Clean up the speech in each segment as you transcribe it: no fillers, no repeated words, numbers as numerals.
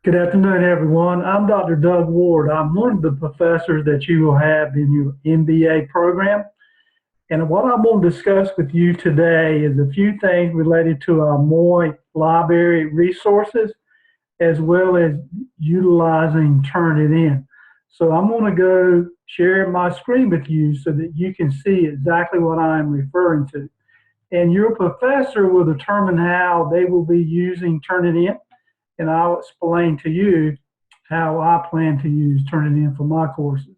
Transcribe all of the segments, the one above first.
Good afternoon, everyone. I'm Dr. Doug Ward. I'm one of the professors that you will have in your MBA program. And what I'm going to discuss with you today is a few things related to our MOI library resources, as well as utilizing Turnitin. So I'm going to go share my screen with you so that you can see exactly what I'm referring to. And your professor will determine how they will be using Turnitin, and I'll explain to you how I plan to use Turnitin for my courses.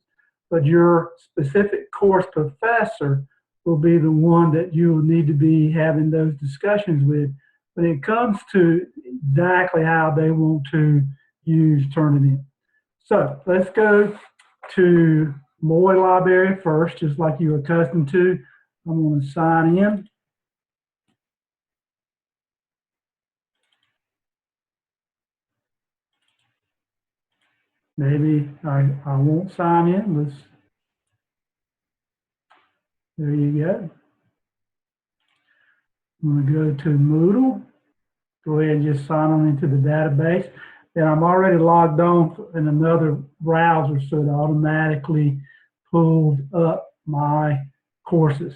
But your specific course professor will be the one that you will need to be having those discussions with when it comes to exactly how they want to use Turnitin. So let's go to MOI Library first, just like you're accustomed to. I'm going to sign in. Maybe I won't sign in. There you go. I'm going to go to Moodle. Go ahead and just sign on into the database. And I'm already logged on in another browser, so it automatically pulls up my courses.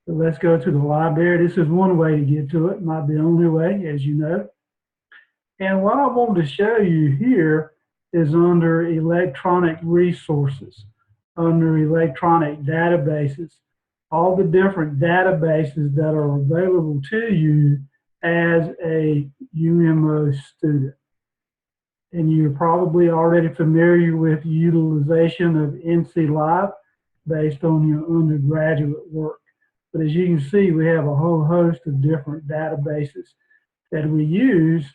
So let's go to the library. This is one way to get to it, not the only way, as you know. And what I want to show you here is under electronic resources, under electronic databases, all the different databases that are available to you as a UMO student. And you're probably already familiar with utilization of NC Live based on your undergraduate work. But as you can see, we have a whole host of different databases that we use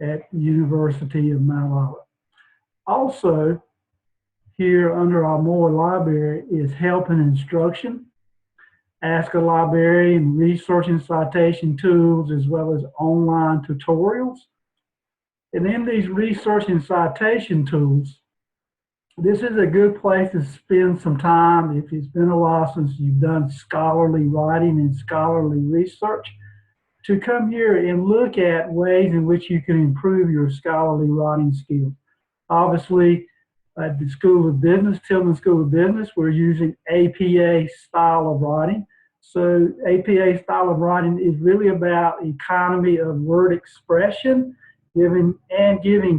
at the University of Mount Olive. Also, here under our MOI library is help and instruction, ask a librarian, research and citation tools, as well as online tutorials. And in these research and citation tools, this is a good place to spend some time if it's been a while since you've done scholarly writing and scholarly research, to come here and look at ways in which you can improve your scholarly writing skills. Obviously, at the School of Business, Tillman School of Business, we're using APA style of writing. So APA style of writing is really about economy of word expression, giving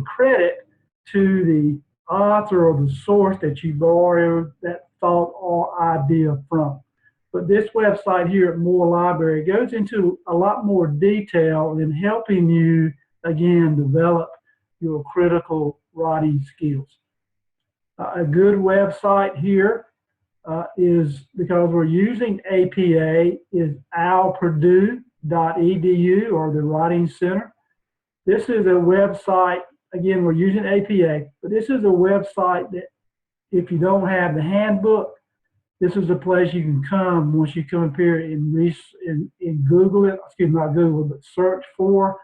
credit to the author or the source that you borrowed that thought or idea from. But this website here at MOI Library goes into a lot more detail in helping you, again, develop your critical writing skills. A good website here is, because we're using APA, is alpurdue.edu, or the Writing Center. This is a website, again, we're using APA, but this is a website that if you don't have the handbook, this is a place you can come once you come up here and Google it, excuse me, not Google, but search for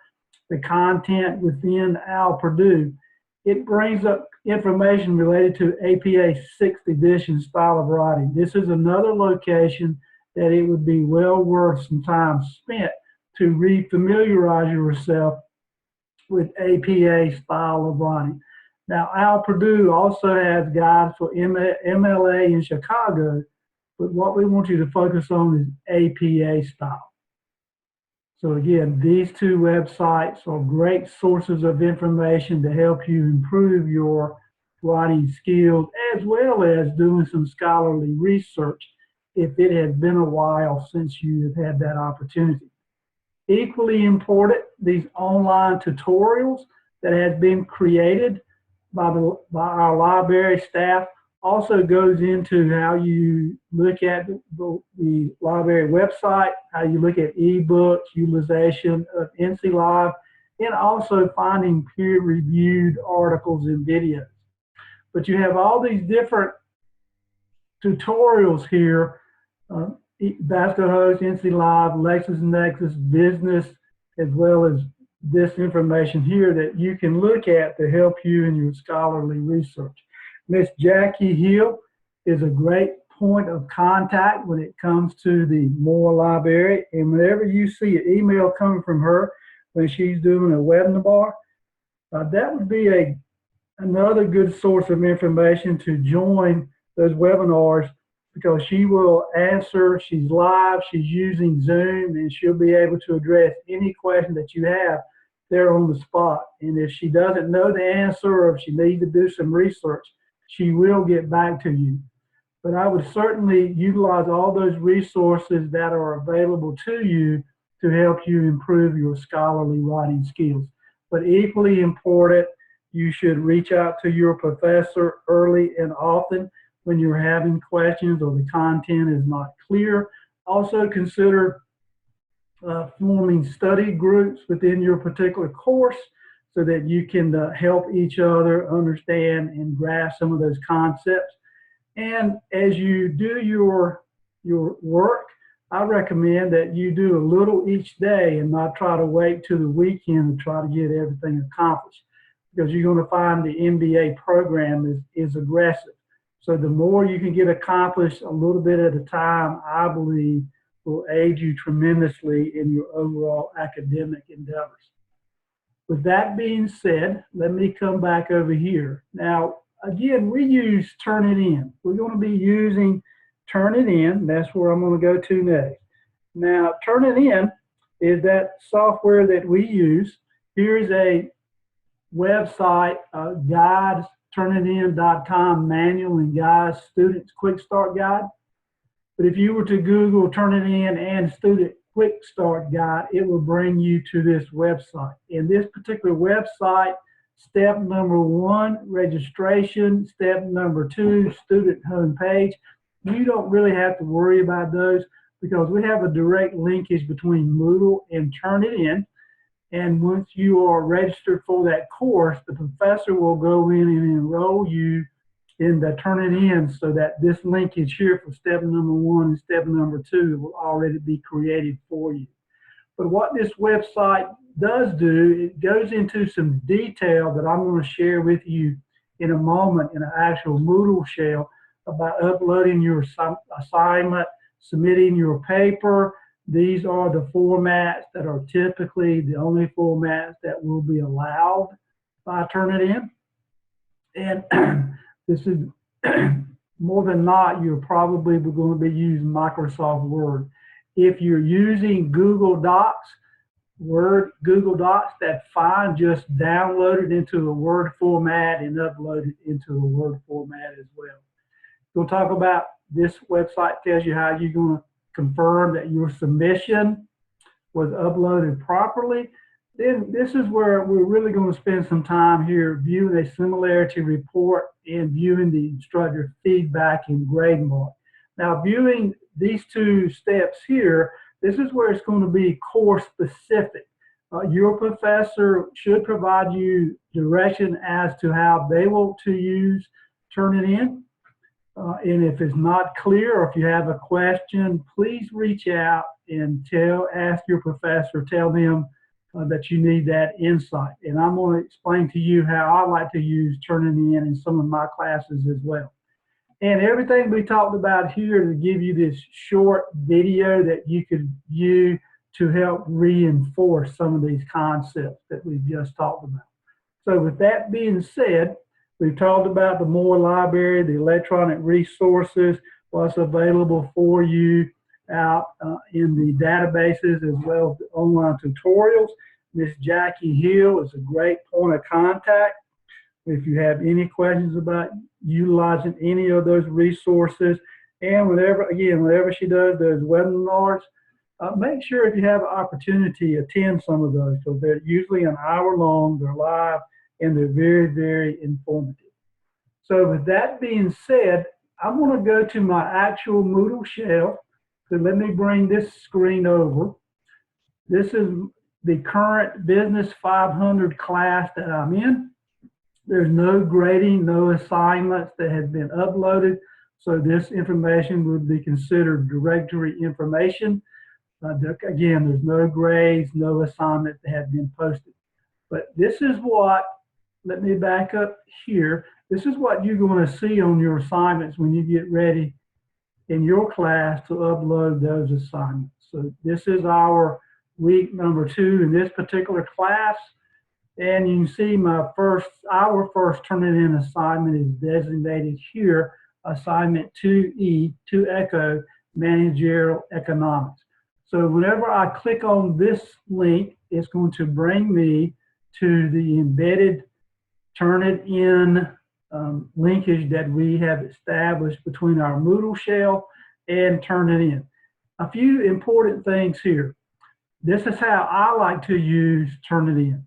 the content within Al Purdue. It brings up information related to APA 6th edition style of writing. This is another location that it would be well worth some time spent to refamiliarize yourself with APA style of writing. Now, Al Purdue also has guides for MLA in Chicago, but what we want you to focus on is APA style. So again, these two websites are great sources of information to help you improve your writing skills, as well as doing some scholarly research if it has been a while since you have had that opportunity. Equally important, these online tutorials that have been created by our library staff also goes into how you look at the library website, how you look at ebooks, utilization of NC Live, and also finding peer-reviewed articles and videos. But you have all these different tutorials here, Vasco Host, NC Live, LexisNexis, Business, as well as this information here that you can look at to help you in your scholarly research. Miss Jackie Hill is a great point of contact when it comes to the MOI library. And whenever you see an email coming from her when she's doing a webinar, That would be another good source of information to join those webinars, because she will answer, she's live, she's using Zoom, and she'll be able to address any question that you have there on the spot. And if she doesn't know the answer, or if she needs to do some research, she will get back to you. But I would certainly utilize all those resources that are available to you to help you improve your scholarly writing skills. But equally important, you should reach out to your professor early and often when you're having questions or the content is not clear. Also consider forming study groups within your particular course so that you can help each other understand and grasp some of those concepts. And as you do your work, I recommend that you do a little each day and not try to wait till the weekend to try to get everything accomplished, because you're going to find the MBA program is aggressive. So the more you can get accomplished a little bit at a time, I believe, will aid you tremendously in your overall academic endeavors. With that being said, let me come back over here. Now, again, we use Turnitin. We're going to be using Turnitin. That's where I'm going to go to next. Now, Turnitin is that software that we use. Here's a website, guides, turnitin.com, manual and guides, students quick start guide. But if you were to Google Turnitin and student quick start guide, it will bring you to this website. In this particular website, step number 1, registration. Step number 2, student homepage. You don't really have to worry about those because we have a direct linkage between Moodle and Turnitin. And once you are registered for that course, the professor will go in and enroll you in the Turnitin, so that this linkage here for step number 1 and step number 2 will already be created for you. But what this website does do, it goes into some detail that I'm going to share with you in a moment in an actual Moodle shell about uploading your assignment, submitting your paper. These are the formats that are typically the only formats that will be allowed by Turnitin. And this is more than not, you're probably going to be using Microsoft Word. If you're using Google Docs, Google Docs, that's fine. Just download it into a Word format and upload it into a Word format as well. We'll talk about this website tells you how you're going to confirm that your submission was uploaded properly. Then this is where we're really going to spend some time here viewing a similarity report and viewing the instructor feedback and grade mark. Now, viewing these 2 steps here, this is where it's going to be course specific. Your professor should provide you direction as to how they want to use Turnitin. And if it's not clear, or if you have a question, please reach out and ask your professor, tell them that you need that insight. And I'm going to explain to you how I like to use Turnitin in some of my classes as well. And everything we talked about here to give you this short video that you could view to help reinforce some of these concepts that we've just talked about. So with that being said, we've talked about the Moore Library, the electronic resources, what's available for you out in the databases, as well as the online tutorials. Miss Jackie Hill is a great point of contact. If you have any questions about utilizing any of those resources, and whenever she does those webinars, make sure if you have an opportunity, attend some of those, because they're usually an hour long, they're live, and they're very, very informative. So with that being said, I'm going to go to my actual Moodle shell. So let me bring this screen over. This is the current Business 500 class that I'm in. There's no grading, no assignments that have been uploaded. So this information would be considered directory information. Again, there's no grades, no assignments that have been posted. But this is what, let me back up here. This is what you're going to see on your assignments when you get ready in your class to upload those assignments. So this is our week number 2 in this particular class. And you can see our first Turnitin assignment is designated here, assignment 2E, 2 Echo, managerial economics. So whenever I click on this link, it's going to bring me to the embedded Turnitin linkage that we have established between our Moodle shell and Turnitin. A few important things here. This is how I like to use Turnitin.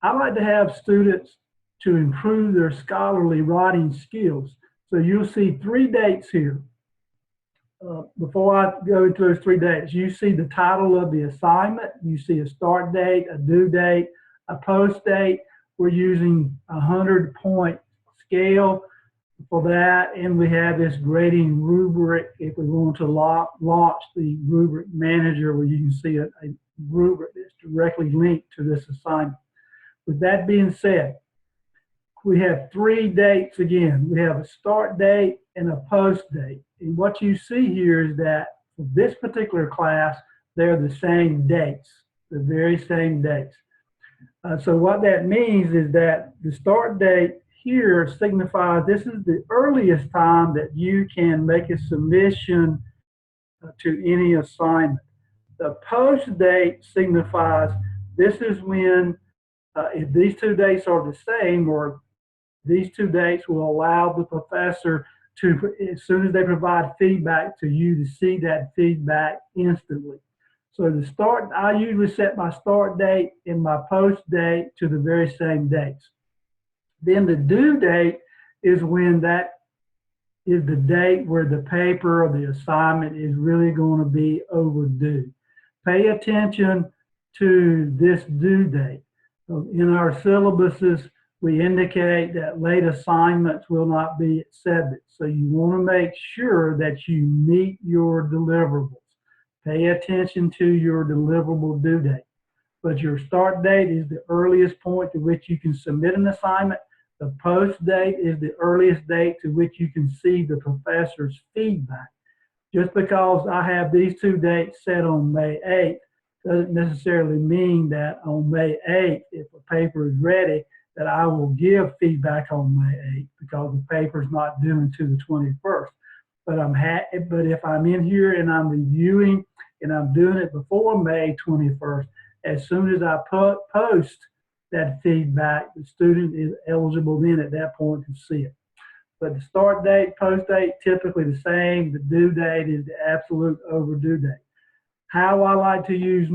I like to have students to improve their scholarly writing skills. So you'll see 3 dates here. Before I go into those 3 dates, you see the title of the assignment, you see a start date, a due date, a post date. We're using a 100-point scale for that, and we have this grading rubric if we want to launch the rubric manager, where you can see a rubric that's directly linked to this assignment. With that being said, we have 3 dates again. We have a start date and a post date. And what you see here is that for this particular class, they're the same dates, the very same dates. So what that means is that the start date here signifies this is the earliest time that you can make a submission to any assignment. The post date signifies this is when, if these 2 dates are the same, or these 2 dates will allow the professor to, as soon as they provide feedback to you, to see that feedback instantly. So the start, I usually set my start date and my post date to the very same dates. Then the due date is when that is the date where the paper or the assignment is really going to be overdue. Pay attention to this due date. In our syllabuses, we indicate that late assignments will not be accepted. So you want to make sure that you meet your deliverables. Pay attention to your deliverable due date. But your start date is the earliest point to which you can submit an assignment. The post date is the earliest date to which you can see the professor's feedback. Just because I have these 2 dates set on May 8th doesn't necessarily mean that on May 8th, if a paper is ready, that I will give feedback on May 8th, because the paper is not due until the 21st. But if I'm in here and I'm reviewing and I'm doing it before May 21st, as soon as I post that feedback, the student is eligible then at that point to see it. But the start date, post date, typically the same. The due date is the absolute overdue date. How I like to use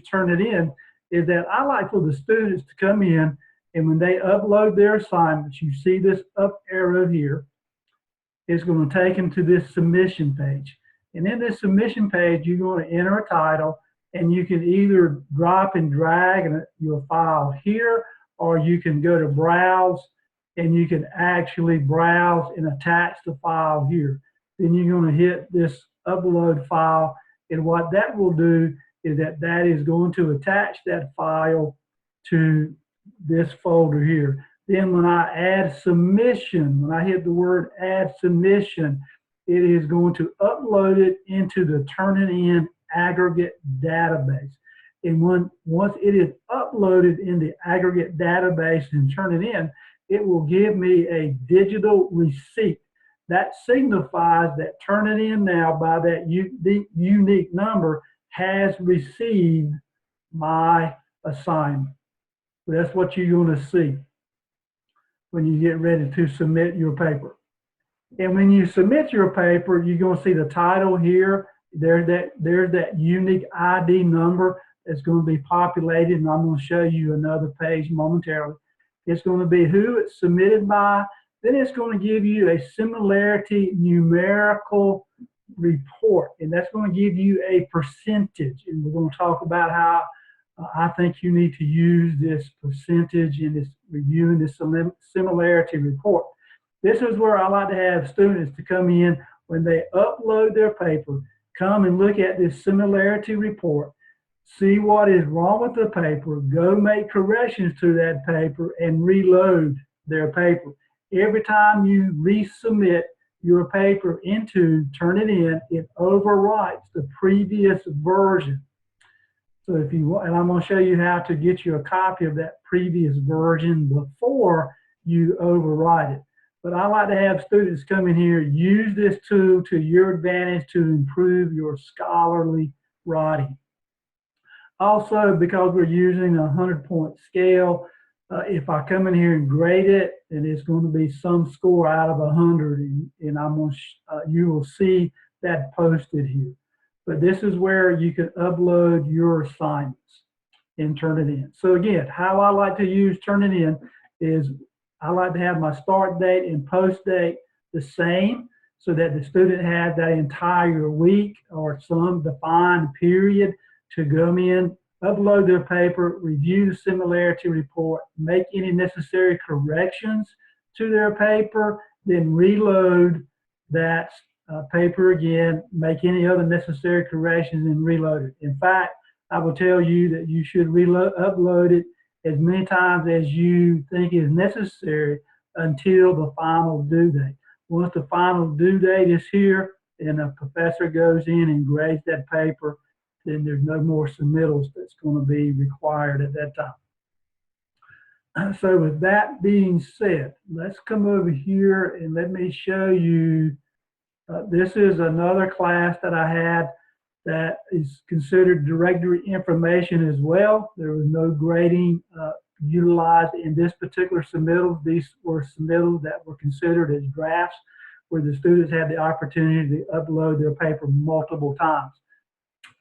Turnitin is that I like for the students to come in, and when they upload their assignments, you see this up arrow here. It's going to take them to this submission page. And in this submission page, you're going to enter a title, and you can either drop and drag your file here, or you can go to browse, and you can actually browse and attach the file here. Then you're going to hit this upload file, and what that will do is that is going to attach that file to this folder here. Then when I add submission, when I hit the word add submission, it is going to upload it into the Turnitin aggregate database. And once it is uploaded in the aggregate database and Turnitin, it will give me a digital receipt. That signifies that Turnitin now, by that unique number, has received my assignment. So that's what you're going to see when you get ready to submit your paper. And when you submit your paper, you're going to see the title here. There's that unique ID number that's going to be populated, and I'm going to show you another page momentarily. It's going to be who it's submitted by. Then it's going to give you a similarity numerical report, and that's going to give you a percentage. And we're going to talk about how I think you need to use this percentage in this reviewing this similarity report. This is where I like to have students to come in when they upload their paper, come and look at this similarity report, see what is wrong with the paper, go make corrections to that paper, and reload their paper. Every time you resubmit your paper into Turnitin, it overwrites the previous version. So if you want, and I'm going to show you how to get you a copy of that previous version before you overwrite it. But I like to have students come in here, use this tool to your advantage to improve your scholarly writing. Also, because we're using a 100-point scale, if I come in here and grade it, then it's going to be some score out of 100, and I'm going to, you will see that posted here. But this is where you can upload your assignments and turn it in. So again, how I like to use Turnitin is I like to have my start date and post date the same so that the student has that entire week or some defined period to come in, upload their paper, review the similarity report, make any necessary corrections to their paper, then reload that paper again, make any other necessary corrections and reload it. In fact, I will tell you that you should upload it as many times as you think is necessary until the final due date. Once the final due date is here and a professor goes in and grades that paper, then there's no more submittals that's going to be required at that time. So with that being said, let's come over here and let me show you. This is another class that I had that is considered directory information as well. There was no grading utilized in this particular submittal. These were submittals that were considered as drafts where the students had the opportunity to upload their paper multiple times.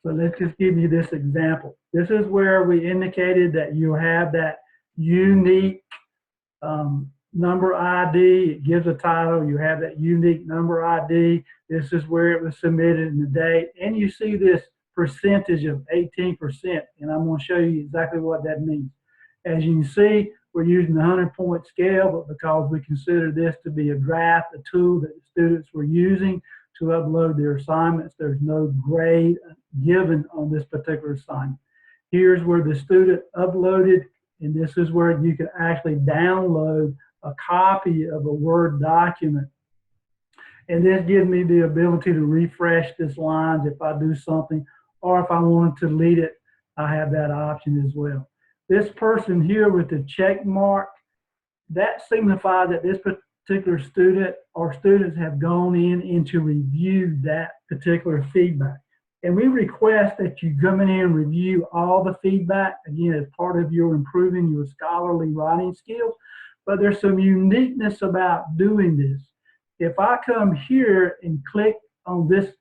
So let's just give you this example. This is where we indicated that you have that unique number ID. It gives a title. You have that unique number ID. This is where it was submitted and the date. And you see this percentage of 18%. And I'm going to show you exactly what that means. As you can see, we're using the 100-point scale, but because we consider this to be a draft, a tool that the students were using to upload their assignments, there's no grade given on this particular assignment. Here's where the student uploaded, and this is where you can actually download a copy of a Word document. And this gives me the ability to refresh this lines if I do something, or if I wanted to delete it, I have that option as well. This person here with the check mark, that signifies that this particular student or students have gone in to review that particular feedback. And we request that you come in here and review all the feedback, again, as part of your improving your scholarly writing skills. But there's some uniqueness about doing this. If I come here and click on this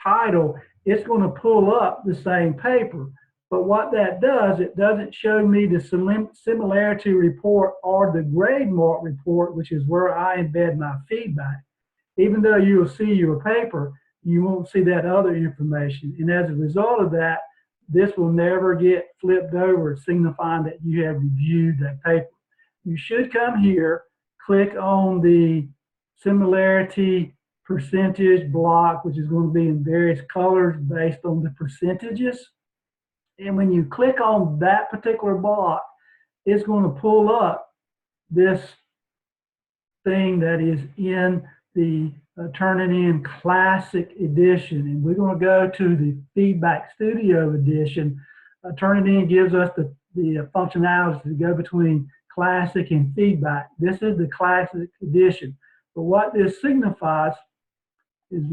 title, it's going to pull up the same paper. But what that does, it doesn't show me the similarity report or the grade mark report, which is where I embed my feedback. Even though you will see your paper, you won't see that other information. And as a result of that, this will never get flipped over, signifying that you have reviewed that paper. You should come here, click on the similarity percentage block, which is going to be in various colors based on the percentages. And when you click on that particular block, it's going to pull up this thing that is in the Turnitin Classic Edition. And we're going to go to the Feedback Studio Edition. Turnitin gives us the functionality to go between Classic and Feedback. This is the Classic Edition. But what this signifies is,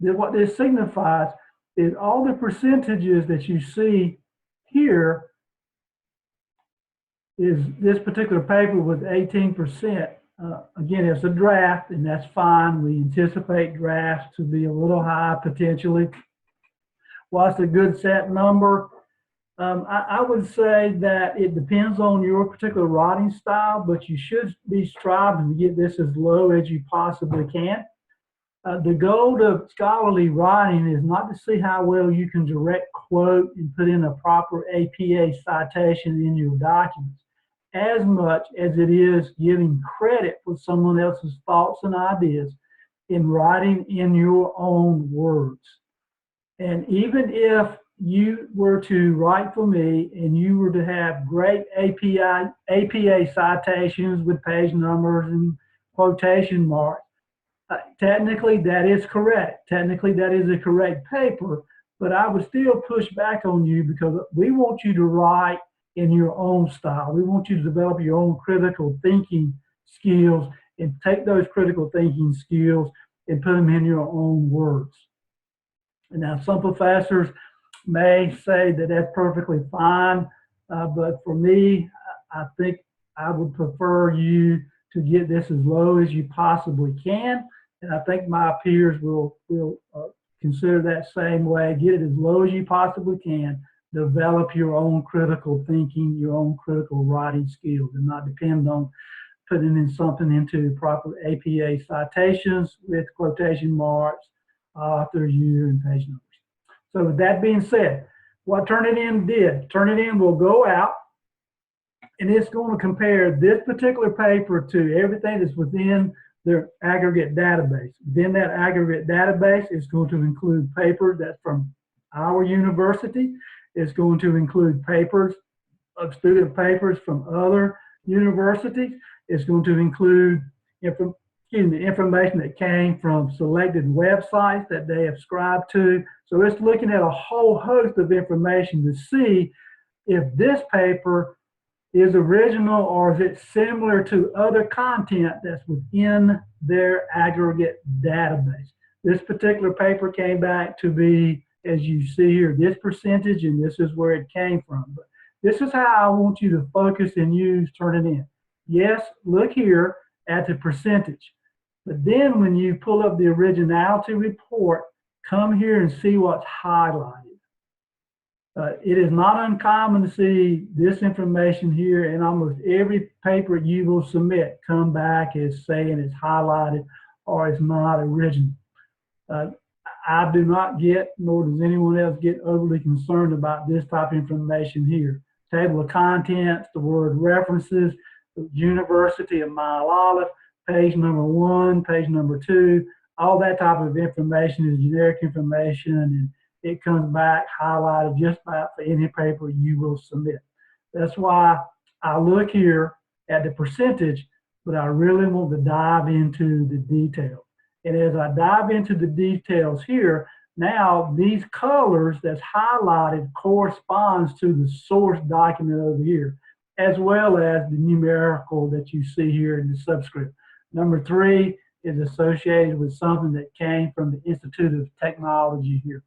what this signifies is all the percentages that you see here is this particular paper with 18%. Again, it's a draft, and that's fine. We anticipate drafts to be a little high potentially. What's a good set number? I would say that it depends on your particular writing style, but you should be striving to get this as low as you possibly can. The goal of scholarly writing is not to see how well you can direct quote and put in a proper APA citation in your documents, as much as it is giving credit for someone else's thoughts and ideas in writing in your own words. And even if you were to write for me and you were to have great APA citations with page numbers and quotation marks, technically that is correct. Technically that is a correct paper, but I would still push back on you because we want you to write in your own style. We want you to develop your own critical thinking skills and take those critical thinking skills and put them in your own words. And now some professors may say that that's perfectly fine, but for me, I think I would prefer you to get this as low as you possibly can. And I think my peers will consider that same way. Get it as low as you possibly can. Develop your own critical thinking, your own critical writing skills, and not depend on putting in something into proper APA citations with quotation marks, author, year, and page numbers. So with that being said, what Turnitin did, Turnitin will go out and it's going to compare this particular paper to everything that's within their aggregate database. Within that aggregate database, it's going to include papers that's from our university. It's going to include papers of student papers from other universities. It's going to include information that came from selected websites that they have subscribed to. So it's looking at a whole host of information to see if this paper is original or is it similar to other content that's within their aggregate database. This particular paper came back to be, as you see here, this percentage, and this is where it came from. But this is how I want you to focus and use Turnitin. Yes, look here at the percentage. But then when you pull up the originality report, come here and see what's highlighted. It is not uncommon to see this information here in almost every paper you will submit come back as saying it's highlighted or it's not original. I do not get, nor does anyone else get overly concerned about this type of information here. Table of contents, the word references, the University of Mile Olive, page number 1, page number 2, all that type of information is generic information, and it comes back highlighted just about for any paper you will submit. That's why I look here at the percentage, but I really want to dive into the details. And as I dive into the details here, now these colors that's highlighted corresponds to the source document over here, as well as the numerical that you see here in the subscript. Number 3 is associated with something that came from the Institute of Technology here.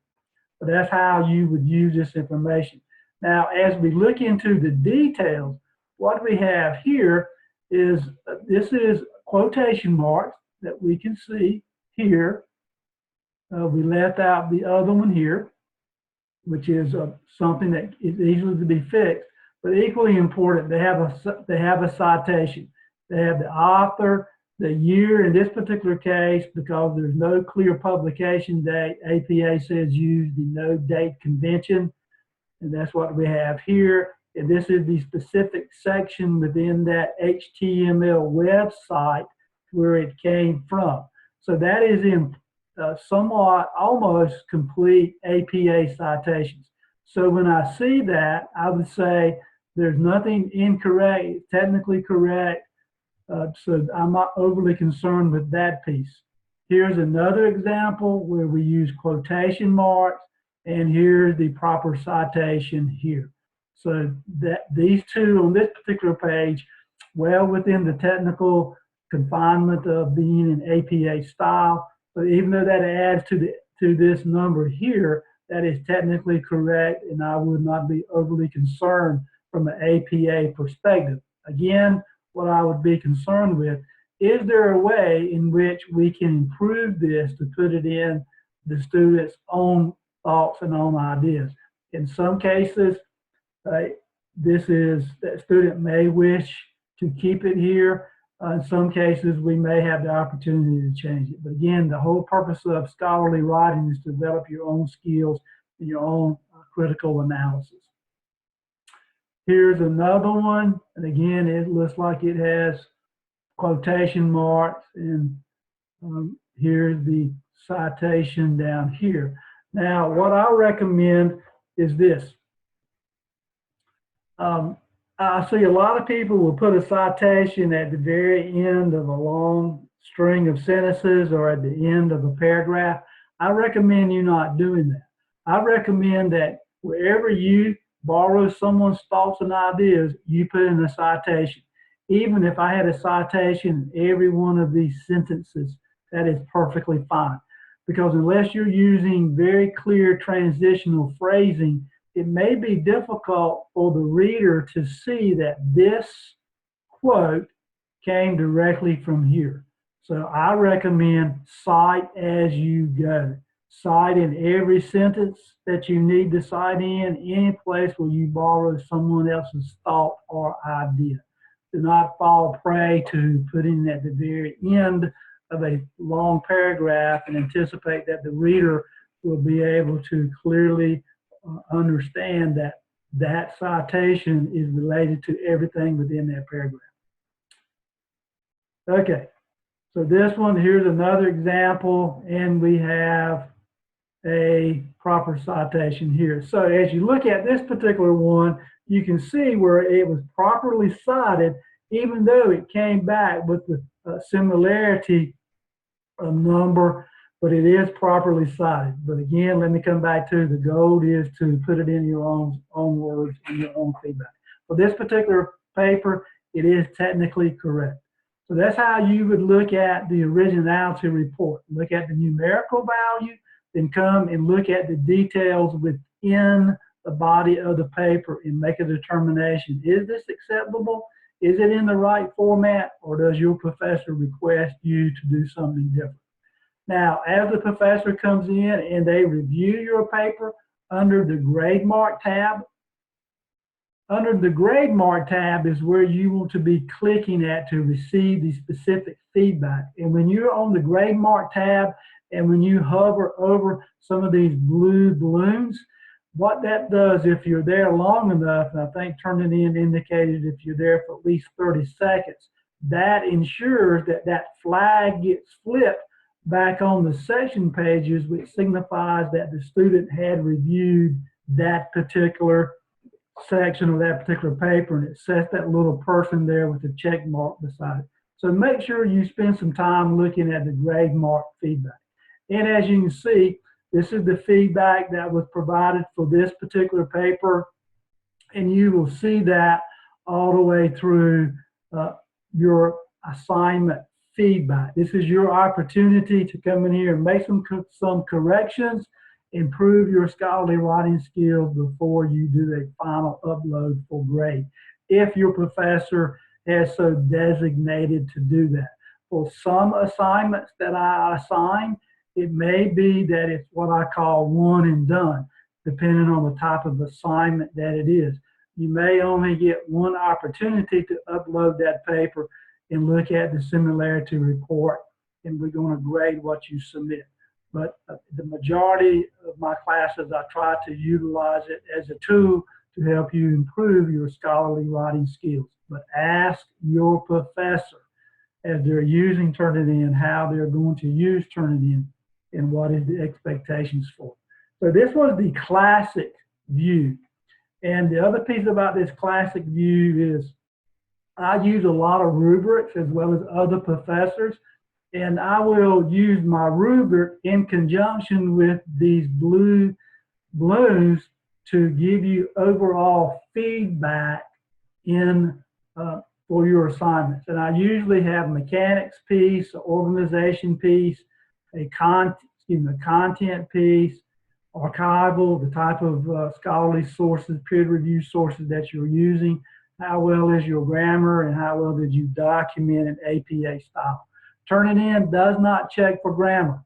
But that's how you would use this information. Now, as we look into the details, what we have here is, this is quotation marks that we can see here. We left out the other one here, which is something that is easily to be fixed. But equally important, they have a citation. They have the author, the year in this particular case, because there's no clear publication date, APA says use the no date convention, and that's what we have here. And this is the specific section within that HTML website where it came from. So that is in somewhat almost complete APA citations. So when I see that, I would say there's nothing incorrect, it's technically correct. So I'm not overly concerned with that piece. Here's another example where we use quotation marks, and here's the proper citation here. So that these two on this particular page, well within the technical confinement of being an APA style, but even though that adds to this number here, that is technically correct, and I would not be overly concerned from an APA perspective. Again, what I would be concerned with, is there a way in which we can improve this to put it in the student's own thoughts and own ideas? In some cases, that student may wish to keep it here. In some cases, we may have the opportunity to change it. But again, the whole purpose of scholarly writing is to develop your own skills and your own critical analysis. Here's another one, and again, it looks like it has quotation marks, and here's the citation down here. Now, what I recommend is this. I see a lot of people will put a citation at the very end of a long string of sentences or at the end of a paragraph. I recommend you not doing that. I recommend that wherever you borrow someone's thoughts and ideas, you put in a citation. Even if I had a citation in every one of these sentences, that is perfectly fine. Because unless you're using very clear transitional phrasing, it may be difficult for the reader to see that this quote came directly from here. So I recommend cite as you go. Cite in every sentence that you need to cite in, any place where you borrow someone else's thought or idea. Do not fall prey to putting at the very end of a long paragraph and anticipate that the reader will be able to clearly understand that that citation is related to everything within that paragraph. Okay, so this one, here's another example, and we have a proper citation here. So as you look at this particular one, you can see where it was properly cited, even though it came back with the similarity number, but it is properly cited. But again, let me come back to the goal is to put it in your own words and your own feedback. For this particular paper, it is technically correct. So that's how you would look at the originality report. Look at the numerical value, then come and look at the details within the body of the paper and make a determination. Is this acceptable? Is it in the right format, or does your professor request you to do something different? Now, as the professor comes in and they review your paper under the grade mark tab, under the grade mark tab is where you want to be clicking at to receive the specific feedback. And when you're on the grade mark tab and when you hover over some of these blue balloons, what that does, if you're there long enough, and I think Turnitin indicated if you're there for at least 30 seconds, that ensures that that flag gets flipped back on the section pages, which signifies that the student had reviewed that particular section of that particular paper, and it sets that little person there with the check mark beside it. So make sure you spend some time looking at the grade mark feedback. And as you can see, this is the feedback that was provided for this particular paper, and you will see that all the way through your assignment feedback. This is your opportunity to come in here and make some corrections, improve your scholarly writing skills before you do a final upload for grade, if your professor has so designated to do that. For some assignments that I assign, it may be that it's what I call one and done, depending on the type of assignment that it is. You may only get one opportunity to upload that paper and look at the similarity report, and we're going to grade what you submit. But the majority of my classes, I try to utilize it as a tool to help you improve your scholarly writing skills. But ask your professor as they're using Turnitin how they're going to use Turnitin and what is the expectations for it. So this was the classic view. And the other piece about this classic view is I use a lot of rubrics as well as other professors, and I will use my rubric in conjunction with these blue balloons to give you overall feedback in for your assignments. And I usually have mechanics piece, organization piece, a content piece, archival, the type of scholarly sources, peer review sources that you're using, how well is your grammar, and how well did you document in APA style. Turnitin does not check for grammar.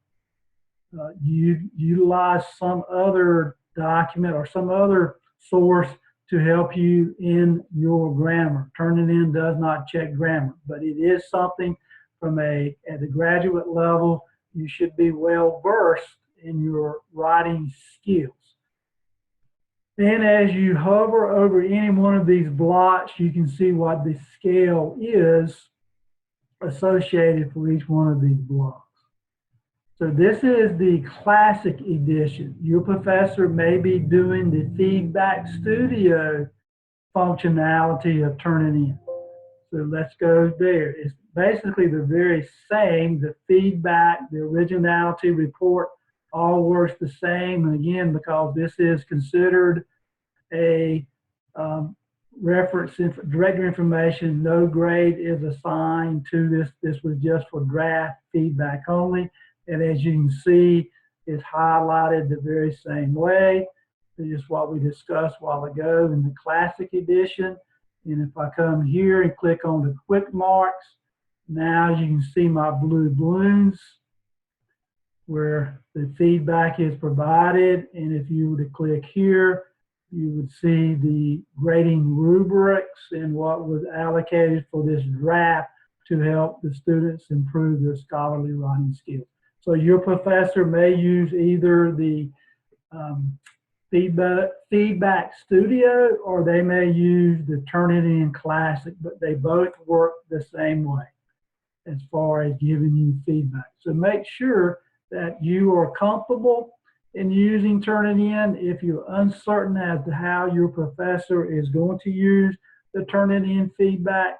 You utilize some other document or some other source to help you in your grammar. Turnitin does not check grammar, but it is something from at the graduate level, you should be well versed in your writing skills. And as you hover over any one of these blocks, you can see what the scale is associated for each one of these blocks. So this is the classic edition. Your professor may be doing the feedback studio functionality of Turnitin. So let's go there. It's basically the very same, the feedback, the originality report, all works the same. And again, because this is considered a reference directory information, no grade is assigned to this. This was just for draft feedback only. And as you can see, it's highlighted the very same way. This is what we discussed a while ago in the classic edition. And if I come here and click on the quick marks, now you can see my blue balloons where the feedback is provided. And if you were to click here, you would see the grading rubrics and what was allocated for this draft to help the students improve their scholarly writing skills. So your professor may use either the feedback studio, or they may use the Turnitin Classic, but they both work the same way as far as giving you feedback. So make sure that you are comfortable in using Turnitin. If you're uncertain as to how your professor is going to use the Turnitin feedback,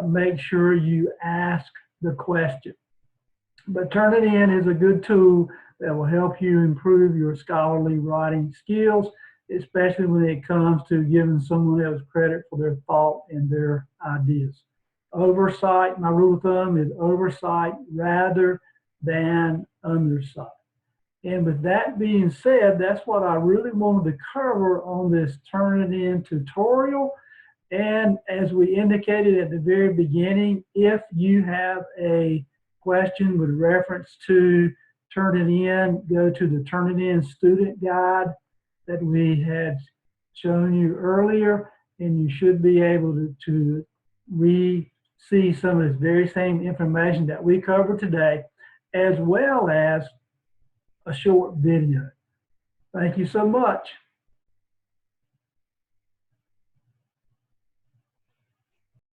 make sure you ask the question. But Turnitin is a good tool that will help you improve your scholarly writing skills, especially when it comes to giving someone else credit for their thought and their ideas. Oversight, my rule of thumb is oversight rather than undersight. And with that being said, that's what I really wanted to cover on this Turnitin tutorial. And as we indicated at the very beginning, if you have a question with reference to Turnitin, go to the Turnitin student guide that we had shown you earlier, and you should be able to see some of this very same information that we covered today, as well as a short video. Thank you so much.